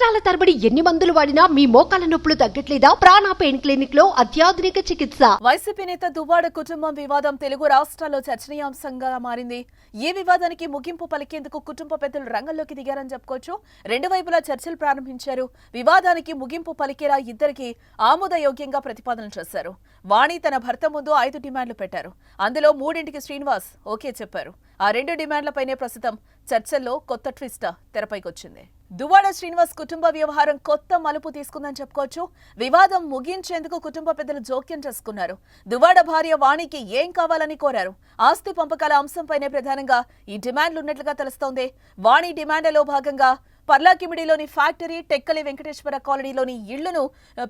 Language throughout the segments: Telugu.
సంవత్సరాల తరబడి ఎన్ని మందులు వాడినా మీ మోకాల నొప్పులు తగ్గట్లేదా? ప్రాణ పెయిన్ క్లినిక్ లో అత్యాధునిక చికిత్స. వైసీపీ నేత దువ్వాడ కుటుంబం వివాదం తెలుగు రాష్ట్రాల్లో చర్చనీయాంశంగా మారింది. ఈ వివాదానికి ముగింపు పలికేందుకు కుటుంబ పెద్దలు రంగంలోకి దిగారని చెప్పుకోవచ్చు. రెండు వైపులా చర్చలు ప్రారంభించారు. వివాదానికి ముగింపు పలికేలా ఇద్దరికి ఆమోదయోగ్యంగా ప్రతిపాదనలు చేశారు. వాణి తన భర్త ముందు 5 డిమాండ్లు పెట్టారు. అందులో 3ంటికి శ్రీనివాస్ ఓకే చెప్పారు. ఆ 2 డిమాండ్లపైనే ప్రస్తుతం చర్చల్లో కొత్త ట్విస్ట్ తెరపైకొచ్చింది. దువ్వాడ శ్రీనివాస్ కుటుంబ వ్యవహారం కొత్త మలుపు తీసుకుందని చెప్పుకోవచ్చు. వివాదం ముగించేందుకు కుటుంబ పెద్దలు జోక్యం చేసుకున్నారు. దువ్వాడ భార్య వాణికి ఏం కావాలని కోరారు. ఆస్తి పంపకాల అంశంపైనే ప్రధానంగా ఈ డిమాండ్లు ఉన్నట్లుగా తెలుస్తోంది. వాణి డిమాండ్లలో భాగంగా పర్లాకిమిడిలోని ఫ్యాక్టరీ, టెక్కలి వెంకటేశ్వర కాలనీలోని ఇళ్లను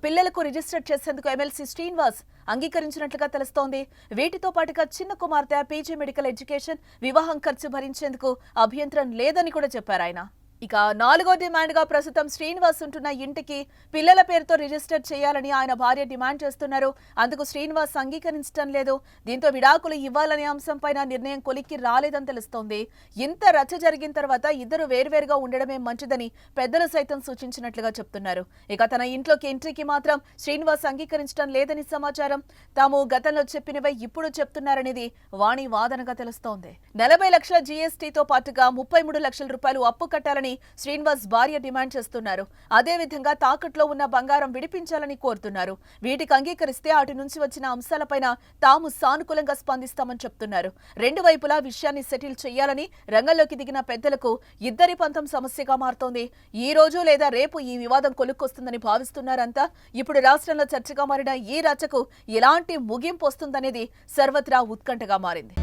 పిల్లలకు రిజిస్టర్ చేసేందుకు ఎమ్మెల్సీ శ్రీనివాస్ అంగీకరించినట్లుగా తెలుస్తోంది. వీటితో పాటుగా చిన్న కుమార్తె పీజీ మెడికల్ ఎడ్యుకేషన్, వివాహం ఖర్చు భరించేందుకు అభ్యంతరం లేదని కూడా చెప్పారు ఆయన. ఇక 4వ డిమాండ్ గా ప్రస్తుతం శ్రీనివాస్ ఉంటున్న ఇంటికి పిల్లల పేరుతో రిజిస్టర్ చేయాలని ఆయన భార్య డిమాండ్ చేస్తున్నారు. అందుకు శ్రీనివాస్ అంగీకరించడం లేదు. దీంతో విడాకులు ఇవ్వాలనే అంశంపైన నిర్ణయం కొలిక్కి రాలేదని తెలుస్తోంది. ఇంత రచ్చ జరిగిన తర్వాత ఇద్దరు వేర్వేరుగా ఉండడమే మంచిదని పెద్దలు సైతం సూచించినట్లుగా చెప్తున్నారు. ఇక తన ఇంట్లోకి ఎంట్రీకి మాత్రం శ్రీనివాస్ అంగీకరించడం లేదని సమాచారం. తాము గతంలో చెప్పినవే ఇప్పుడు చెప్తున్నారనేది వాణి వాదనగా తెలుస్తోంది. 40 లక్షల జీఎస్టీతో పాటుగా 33 లక్షల రూపాయలు అప్పు కట్టాలని శ్రీనివాస్ భార్య డిమాండ్ చేస్తున్నారు. అదేవిధంగా తాకట్లో ఉన్న బంగారం విడిపించాలని కోరుతున్నారు. వీటికి అంగీకరిస్తే అటు నుంచి వచ్చిన అంశాలపైన తాము సానుకూలంగా స్పందిస్తామని చెప్తున్నారు. రెండు వైపులా విషయాన్ని సెటిల్ చేయాలని రంగంలోకి దిగిన పెద్దలకు ఇద్దరి పంతం సమస్యగా మారుతోంది. ఈ రోజు లేదా రేపు ఈ వివాదం కొలుక్కొస్తుందని భావిస్తున్నారంతా. ఇప్పుడు రాష్ట్రంలో చర్చగా మారిన ఈ రచ్చకు ఎలాంటి ముగింపు వస్తుందనేది సర్వత్రా ఉత్కంఠగా మారింది.